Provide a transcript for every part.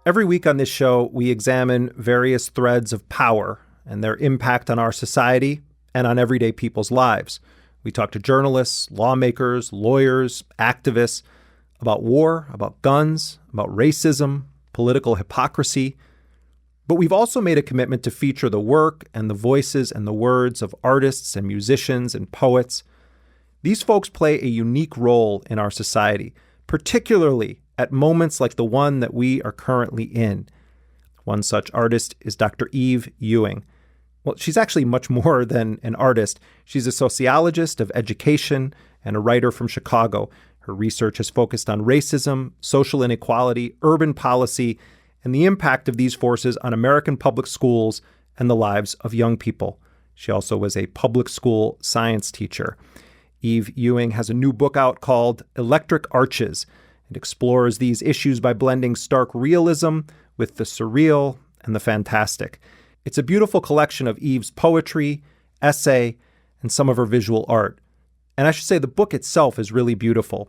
Every week on this show, we examine various threads of power and their impact on our society and on everyday people's lives. We talk to journalists, lawmakers, lawyers, activists about war, about guns, about racism, political hypocrisy. But we've also made a commitment to feature the work and the voices and the words of artists and musicians and poets. These folks play a unique role in our society, particularly at moments like the one that we are currently in. One such artist is Dr. Ewing. Well, she's actually much more than an artist. She's a sociologist of education and a writer from Chicago. Her research has focused on racism, social inequality, urban policy, and the impact of these forces on American public schools and the lives of young people. She also was a public school science teacher. Ewing has a new book out called Electric Arches. It explores these issues by blending stark realism with the surreal and the fantastic. It's a beautiful collection of Eve's poetry, essay, and some of her visual art. And I should say the book itself is really beautiful.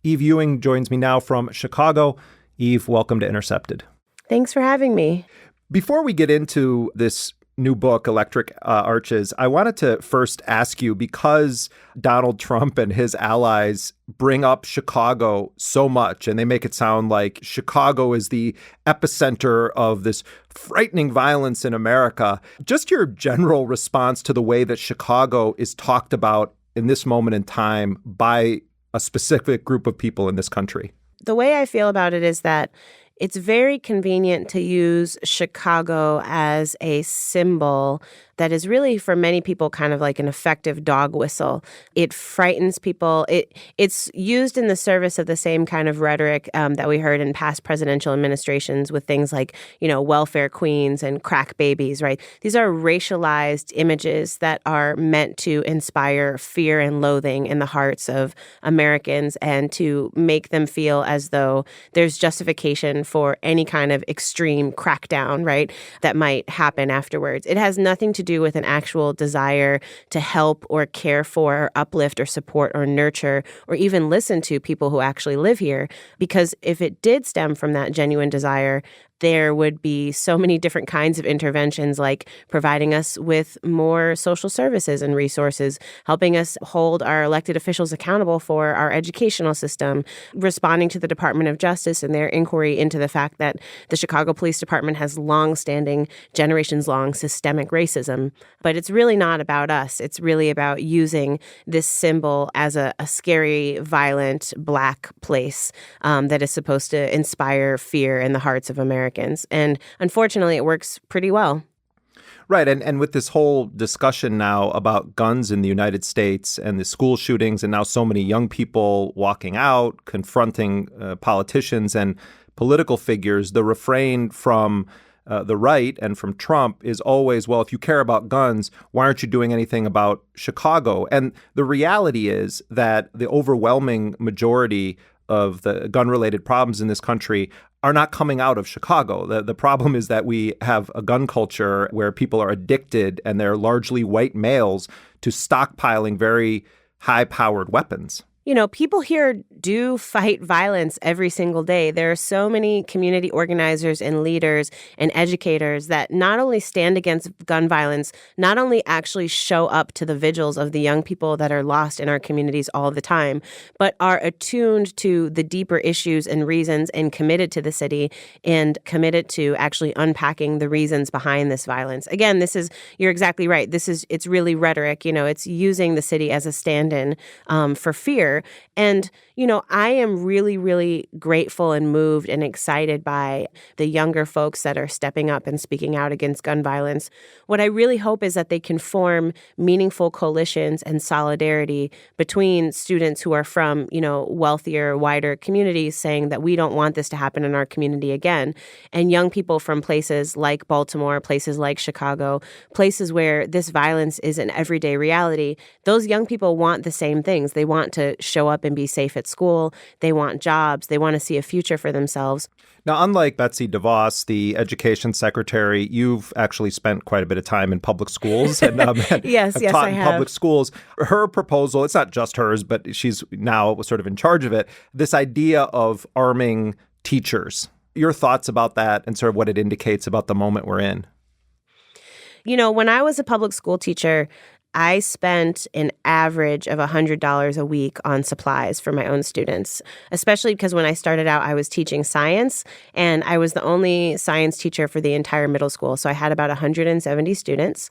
Ewing joins me now from Chicago. Eve, welcome to Intercepted. Thanks for having me. Before we get into this new book, Electric Arches, I wanted to first ask you, because Donald Trump and his allies bring up Chicago so much, and they make it sound like Chicago is the epicenter of this frightening violence in America, just your general response to the way that Chicago is talked about in this moment in time by a specific group of people in this country. The way I feel about it is that it's very convenient to use Chicago as a symbol that is really, for many people, kind of like an effective dog whistle. It frightens people. It's used in the service of the same kind of rhetoric that we heard in past presidential administrations with things like, welfare queens and crack babies, right? These are racialized images that are meant to inspire fear and loathing in the hearts of Americans and to make them feel as though there's justification for any kind of extreme crackdown, right, that might happen afterwards. It has nothing to do with an actual desire to help or care for or uplift or support or nurture or even listen to people who actually live here. Because if it did stem from that genuine desire, there would be so many different kinds of interventions, like providing us with more social services and resources, helping us hold our elected officials accountable for our educational system, responding to the Department of Justice and their inquiry into the fact that the Chicago Police Department has long-standing, generations-long systemic racism. But it's really not about us. It's really about using this symbol as a scary, violent, black place that is supposed to inspire fear in the hearts of Americans. And unfortunately, it works pretty well. Right. And with this whole discussion now about guns in the United States and the school shootings, and now so many young people walking out, confronting politicians and political figures, the refrain from the right and from Trump is always, well, if you care about guns, why aren't you doing anything about Chicago? And the reality is that the overwhelming majority of the gun-related problems in this country are not coming out of Chicago. The problem is that we have a gun culture where people are addicted, and they're largely white males, to stockpiling very high-powered weapons. People here do fight violence every single day. There are so many community organizers and leaders and educators that not only stand against gun violence, not only actually show up to the vigils of the young people that are lost in our communities all the time, but are attuned to the deeper issues and reasons and committed to the city and committed to actually unpacking the reasons behind this violence. Again, you're exactly right. It's really rhetoric. It's using the city as a stand-in for fear. And, I am really, really grateful and moved and excited by the younger folks that are stepping up and speaking out against gun violence. What I really hope is that they can form meaningful coalitions and solidarity between students who are from, wealthier, wider communities saying that we don't want this to happen in our community again, and young people from places like Baltimore, places like Chicago, places where this violence is an everyday reality. Those young people want the same things. They want to show up and be safe at school. They want jobs. They want to see a future for themselves. Now, unlike Betsy DeVos, the education secretary, you've actually spent quite a bit of time in public schools and yes, have taught I in have. public schools. Her proposal, it's not just hers, but she's now sort of in charge of it, this idea of arming teachers your thoughts about that and sort of what it indicates about the moment we're in? When I was a public school teacher, I spent an average of $100 a week on supplies for my own students, especially because when I started out, I was teaching science, and I was the only science teacher for the entire middle school. So I had about 170 students,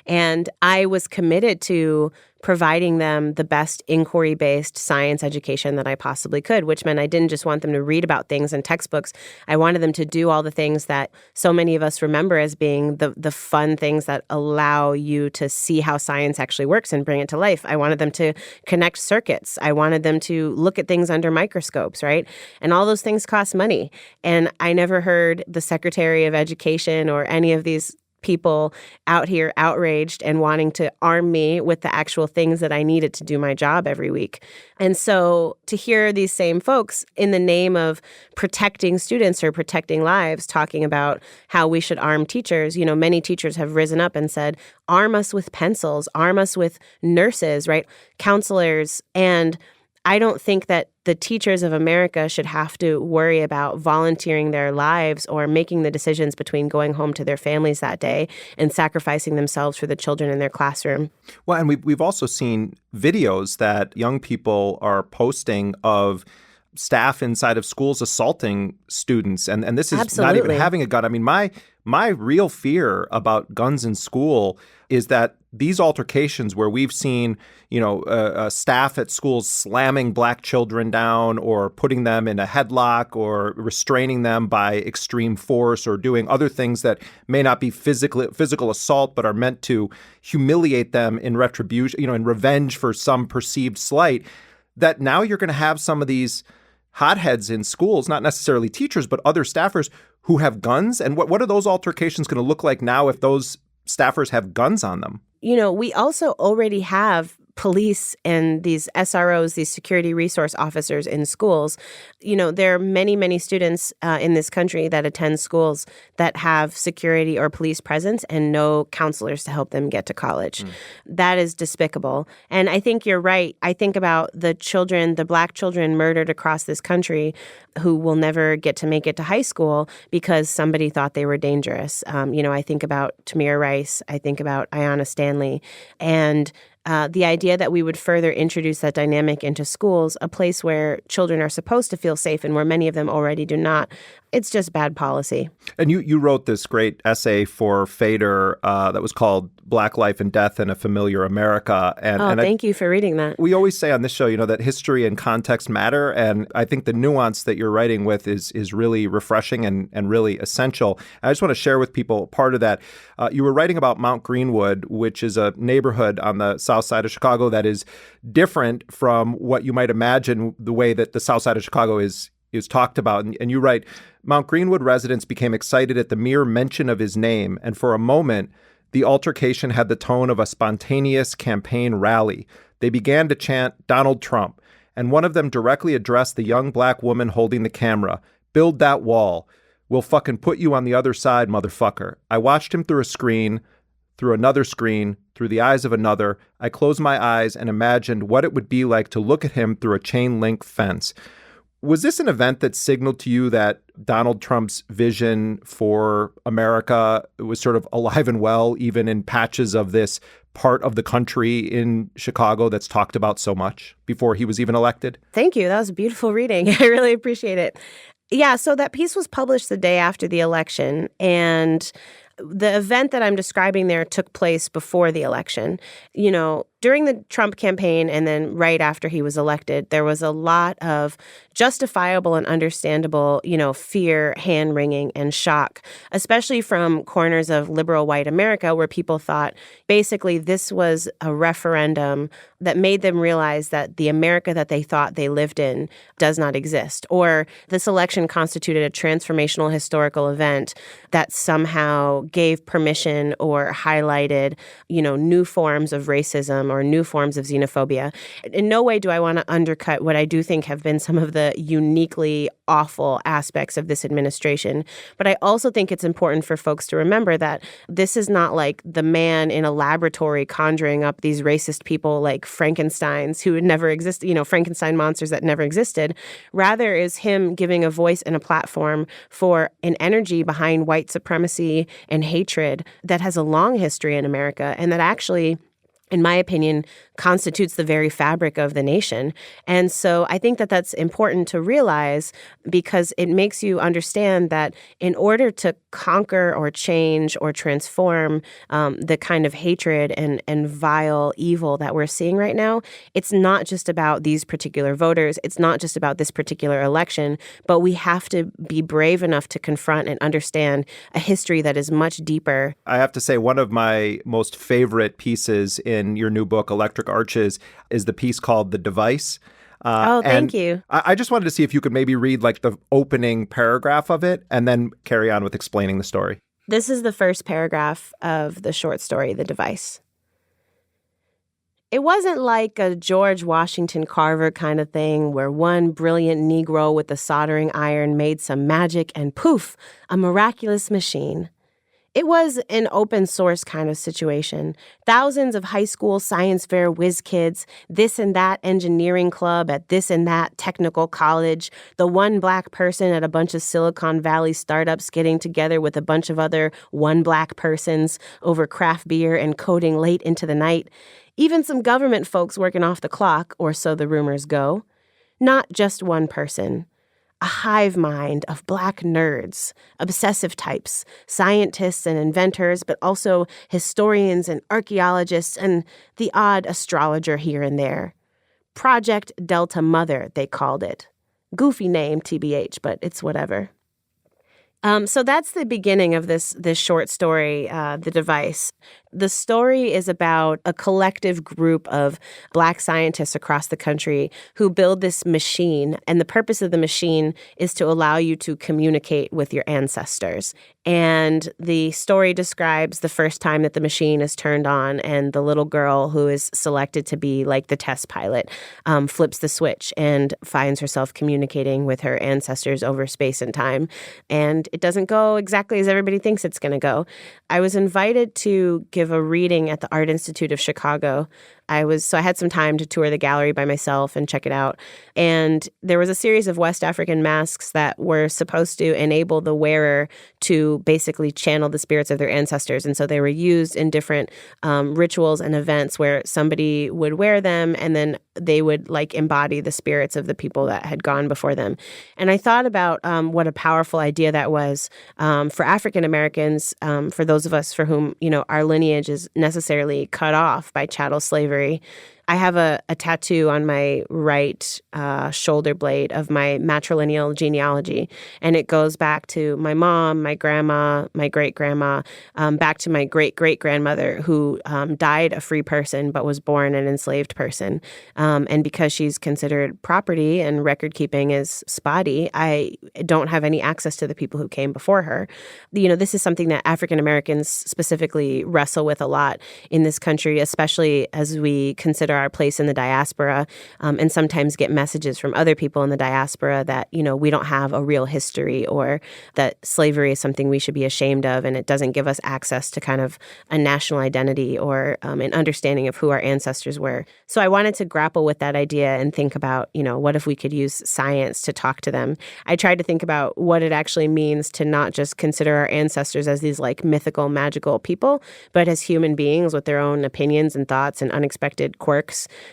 and I was committed to providing them the best inquiry-based science education that I possibly could, which meant I didn't just want them to read about things in textbooks. I wanted them to do all the things that so many of us remember as being the fun things that allow you to see how science actually works and bring it to life. I wanted them to connect circuits. I wanted them to look at things under microscopes, right? And all those things cost money. And I never heard the Secretary of Education or any of these people out here outraged and wanting to arm me with the actual things that I needed to do my job every week. And so to hear these same folks in the name of protecting students or protecting lives talking about how we should arm teachers, many teachers have risen up and said, arm us with pencils, arm us with nurses, right? Counselors. And I don't think that the teachers of America should have to worry about volunteering their lives or making the decisions between going home to their families that day and sacrificing themselves for the children in their classroom. Well, and we've also seen videos that young people are posting of staff inside of schools assaulting students. And this is Absolutely. Not even having a gun. I mean, my real fear about guns in school is that these altercations where we've seen, staff at schools slamming black children down or putting them in a headlock or restraining them by extreme force or doing other things that may not be physical assault but are meant to humiliate them in retribution, in revenge for some perceived slight, that now you're going to have some of these hotheads in schools, not necessarily teachers, but other staffers who have guns. And what are those altercations going to look like now if those staffers have guns on them? We also already have police and these SROs, these security resource officers in schools. There are many, many students in this country that attend schools that have security or police presence and no counselors to help them get to college. That is despicable. And I think you're right. I think about the black children murdered across this country who will never get to make it to high school because somebody thought they were dangerous. I think about Tamir Rice. I think about Ayanna Stanley. And the idea that we would further introduce that dynamic into schools, a place where children are supposed to feel safe and where many of them already do not, it's just bad policy. And you wrote this great essay for Fader that was called Black Life and Death in a Familiar America. And thank you for reading that. We always say on this show, that history and context matter. And I think the nuance that you're writing with is really refreshing and really essential. I just want to share with people part of that. You were writing about Mount Greenwood, which is a neighborhood on the south side of Chicago that is different from what you might imagine the way that the south side of Chicago is talked about. And you write, Mount Greenwood residents became excited at the mere mention of his name, and for a moment, the altercation had the tone of a spontaneous campaign rally. They began to chant Donald Trump, and one of them directly addressed the young black woman holding the camera. Build that wall. We'll fucking put you on the other side, motherfucker. I watched him through a screen, through another screen, through the eyes of another. I closed my eyes and imagined what it would be like to look at him through a chain link fence. Was this an event that signaled to you that Donald Trump's vision for America was sort of alive and well, even in patches of this part of the country in Chicago that's talked about so much before he was even elected? Thank you. That was a beautiful reading. I really appreciate it. Yeah, so that piece was published the day after the election, and the event that I'm describing there took place before the election. During the Trump campaign and then right after he was elected, there was a lot of justifiable and understandable, fear, hand-wringing, and shock, especially from corners of liberal white America where people thought basically this was a referendum that made them realize that the America that they thought they lived in does not exist, or this election constituted a transformational historical event that somehow gave permission or highlighted, new forms of racism or new forms of xenophobia. In no way do I want to undercut what I do think have been some of the uniquely awful aspects of this administration. But I also think it's important for folks to remember that this is not like the man in a laboratory conjuring up these racist people like Frankensteins who had never existed, Frankenstein monsters that never existed. Rather is him giving a voice and a platform for an energy behind white supremacy and hatred that has a long history in America and that actually, in my opinion, constitutes the very fabric of the nation. And so I think that that's important to realize because it makes you understand that in order to conquer or change or transform the kind of hatred and vile evil that we're seeing right now, it's not just about these particular voters. It's not just about this particular election, but we have to be brave enough to confront and understand a history that is much deeper. I have to say, one of my most favorite pieces in your new book, Electric Arches, is the piece called The Device. Thank you. I just wanted to see if you could maybe read like the opening paragraph of it and then carry on with explaining the story. This is the first paragraph of the short story, The Device. It wasn't like a George Washington Carver kind of thing where one brilliant Negro with a soldering iron made some magic and poof, a miraculous machine. It was an open source kind of situation. Thousands of high school science fair whiz kids, this and that engineering club at this and that technical college, the one black person at a bunch of Silicon Valley startups getting together with a bunch of other one black persons over craft beer and coding late into the night. Even some government folks working off the clock, or so the rumors go. Not just one person. A hive mind of black nerds, obsessive types, scientists and inventors, but also historians and archaeologists and the odd astrologer here and there. Project Delta Mother, they called it. Goofy name, TBH, but it's whatever. So that's the beginning of this short story, The Device. The story is about a collective group of black scientists across the country who build this machine. And the purpose of the machine is to allow you to communicate with your ancestors. And the story describes the first time that the machine is turned on and the little girl who is selected to be like the test pilot flips the switch and finds herself communicating with her ancestors over space and time. And it doesn't go exactly as everybody thinks it's going to go. I was invited to give a reading at the Art Institute of Chicago. I had some time to tour the gallery by myself and check it out. And there was a series of West African masks that were supposed to enable the wearer to basically channel the spirits of their ancestors. And so they were used in different rituals and events where somebody would wear them and then they would like embody the spirits of the people that had gone before them. And I thought about what a powerful idea that was for African Americans, for those of us for whom, our lineage is necessarily cut off by chattel slavery. I have a tattoo on my right shoulder blade of my matrilineal genealogy, and it goes back to my mom, my grandma, my great-grandma, back to my great-great-grandmother who died a free person but was born an enslaved person. And because she's considered property and record-keeping is spotty, I don't have any access to the people who came before her. This is something that African Americans specifically wrestle with a lot in this country, especially as we consider our place in the diaspora and sometimes get messages from other people in the diaspora that, we don't have a real history or that slavery is something we should be ashamed of and it doesn't give us access to kind of a national identity or an understanding of who our ancestors were. So I wanted to grapple with that idea and think about, what if we could use science to talk to them? I tried to think about what it actually means to not just consider our ancestors as these like mythical, magical people, but as human beings with their own opinions and thoughts and unexpected quirks.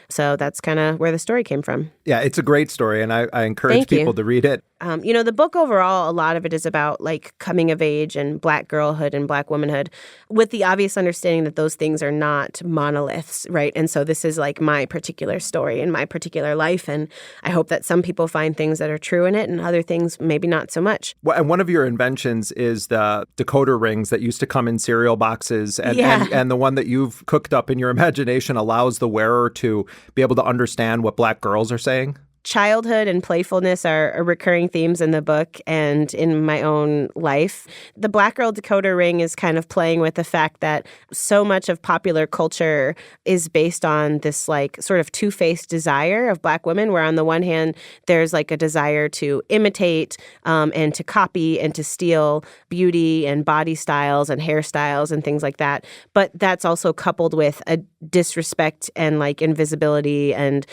So that's kind of where the story came from. Yeah, it's a great story, and I encourage people to read it. The book overall, a lot of it is about like coming of age and black girlhood and black womanhood with the obvious understanding that those things are not monoliths, right? And so this is like my particular story and my particular life. And I hope that some people find things that are true in it and other things maybe not so much. Well, and one of your inventions is the decoder rings that used to come in cereal boxes. And the one that you've cooked up in your imagination allows the wearer to be able to understand what black girls are saying. childhood and playfulness are recurring themes in the book and in my own life. The Black Girl Decoder Ring is kind of playing with the fact that so much of popular culture is based on this like sort of two-faced desire of Black women, where on the one hand, there's like a desire to imitate and to copy and to steal beauty and body styles and hairstyles and things like that. But that's also coupled with a disrespect and like invisibility and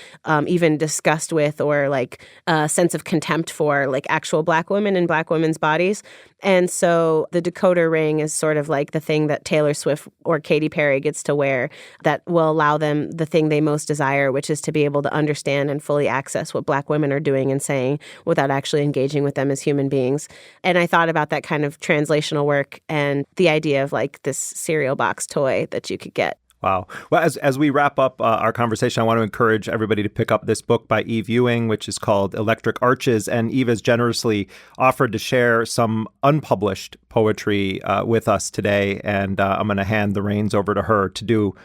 even disgust with or like a sense of contempt for like actual Black women and Black women's bodies. And so the decoder ring is sort of like the thing that Taylor Swift or Katy Perry gets to wear that will allow them the thing they most desire, which is to be able to understand and fully access what Black women are doing and saying without actually engaging with them as human beings. And I thought about that kind of translational work and the idea of like this cereal box toy that you could get. Wow. Well, as we wrap up our conversation, I want to encourage everybody to pick up this book by Ewing, which is called Electric Arches. And Eve has generously offered to share some unpublished poetry with us today. And I'm going to hand the reins over to her to do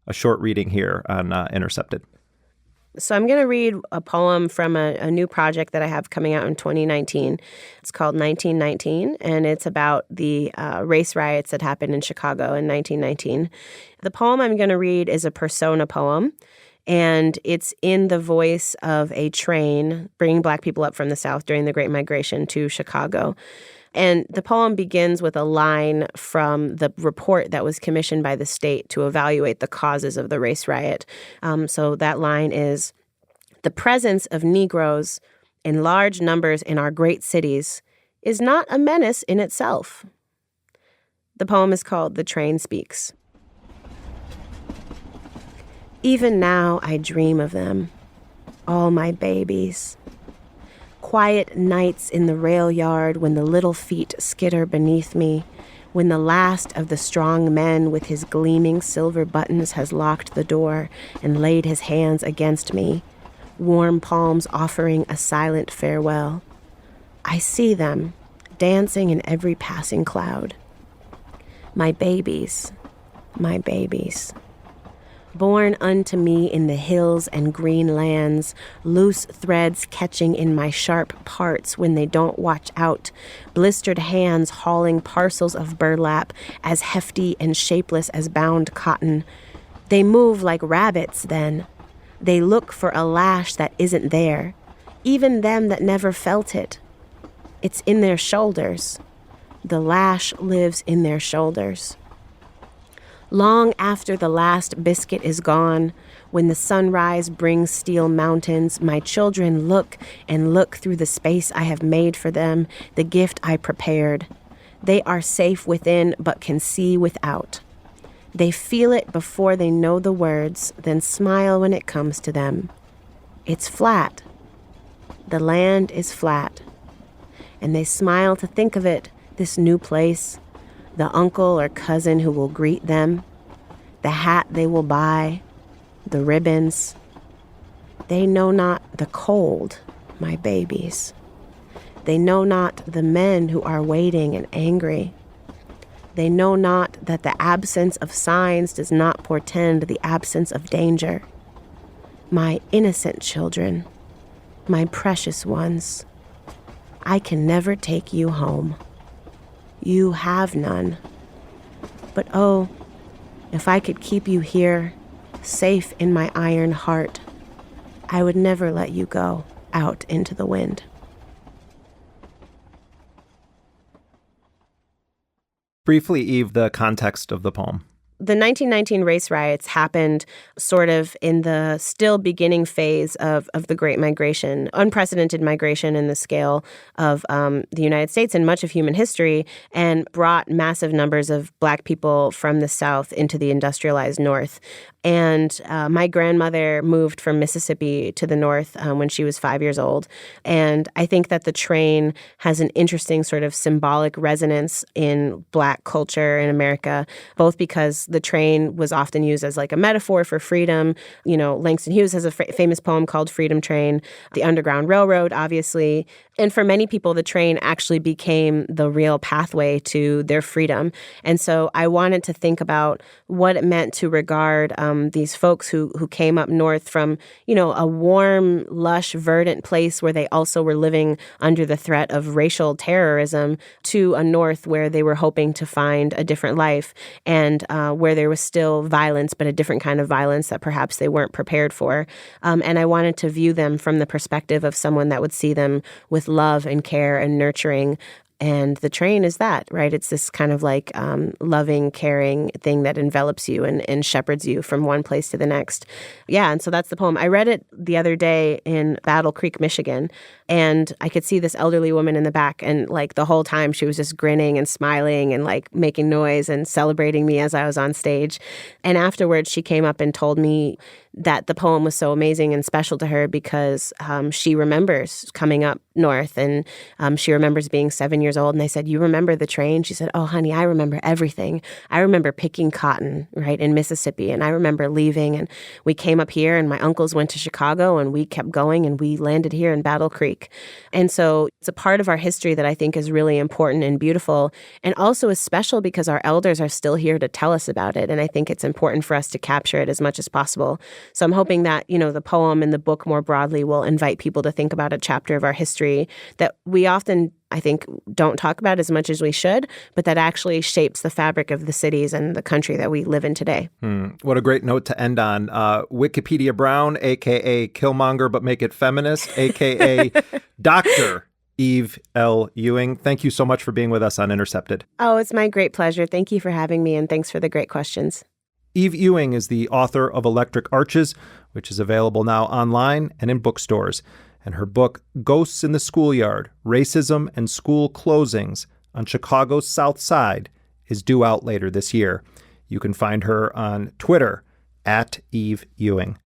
a short reading here on Intercepted. So I'm going to read a poem from a new project that I have coming out in 2019. It's called 1919, and it's about the race riots that happened in Chicago in 1919. The poem I'm going to read is a persona poem, and it's in the voice of a train bringing Black people up from the South during the Great Migration to Chicago. And the poem begins with a line from the report that was commissioned by the state to evaluate the causes of the race riot. So that line is, "The presence of Negroes in large numbers in our great cities is not a menace in itself." The poem is called "The Train Speaks." Even now I dream of them, all my babies. Quiet nights in the rail yard when the little feet skitter beneath me, when the last of the strong men with his gleaming silver buttons has locked the door and laid his hands against me, warm palms offering a silent farewell. I see them, dancing in every passing cloud. My babies, my babies. Born unto me in the hills and green lands, loose threads catching in my sharp parts when they don't watch out, blistered hands hauling parcels of burlap as hefty and shapeless as bound cotton. They move like rabbits then. They look for a lash that isn't there, even them that never felt it. It's in their shoulders. The lash lives in their shoulders. Long after the last biscuit is gone, when the sunrise brings steel mountains, my children look and look through the space I have made for them, the gift I prepared. They are safe within but can see without. They feel it before they know the words, then smile when it comes to them. It's flat. The land is flat. And they smile to think of it, this new place, the uncle or cousin who will greet them, the hat they will buy, the ribbons. They know not the cold, my babies. They know not the men who are waiting and angry. They know not that the absence of signs does not portend the absence of danger. My innocent children, my precious ones, I can never take you home. You have none. But oh, if I could keep you here, safe in my iron heart, I would never let you go out into the wind. Briefly, Eve, the context of the poem. The 1919 race riots happened sort of in the still beginning phase of the Great Migration, unprecedented migration in the scale of the United States and much of human history, and brought massive numbers of Black people from the South into the industrialized North. And my grandmother moved from Mississippi to the North when she was 5 years old. And I think that the train has an interesting sort of symbolic resonance in Black culture in America, both because the train was often used as like a metaphor for freedom. You know, Langston Hughes has a famous poem called Freedom Train, the Underground Railroad, obviously. And for many people, the train actually became the real pathway to their freedom. And so I wanted to think about what it meant to regard these folks who came up north from, a warm, lush, verdant place where they also were living under the threat of racial terrorism to a north where they were hoping to find a different life and where there was still violence, but a different kind of violence that perhaps they weren't prepared for. And I wanted to view them from the perspective of someone that would see them with love and care and nurturing. And the train is that, right? It's this kind of like loving, caring thing that envelops you and shepherds you from one place to the next. Yeah, and so that's the poem. I read it the other day in Battle Creek, Michigan, and I could see this elderly woman in the back. And like the whole time she was just grinning and smiling and like making noise and celebrating me as I was on stage. And afterwards she came up and told me that the poem was so amazing and special to her because she remembers coming up north and she remembers being 7 years old. And I said, "You remember the train?" She said, "Oh, honey, I remember everything. I remember picking cotton, right, in Mississippi. And I remember leaving. And we came up here and my uncles went to Chicago and we kept going and we landed here in Battle Creek." And so it's a part of our history that I think is really important and beautiful and also is special because our elders are still here to tell us about it. And I think it's important for us to capture it as much as possible. So I'm hoping that, the poem and the book more broadly will invite people to think about a chapter of our history that we often, I think, don't talk about as much as we should, but that actually shapes the fabric of the cities and the country that we live in today. What a great note to end on. Wikipedia Brown, a.k.a. Killmonger, but make it feminist, a.k.a. Dr. Eve L. Ewing. Thank you so much for being with us on Intercepted. Oh, it's my great pleasure. Thank you for having me, and thanks for the great questions. Eve Ewing is the author of Electric Arches, which is available now online and in bookstores. And her book, Ghosts in the Schoolyard, Racism and School Closings on Chicago's South Side, is due out later this year. You can find her on Twitter @Eve Ewing.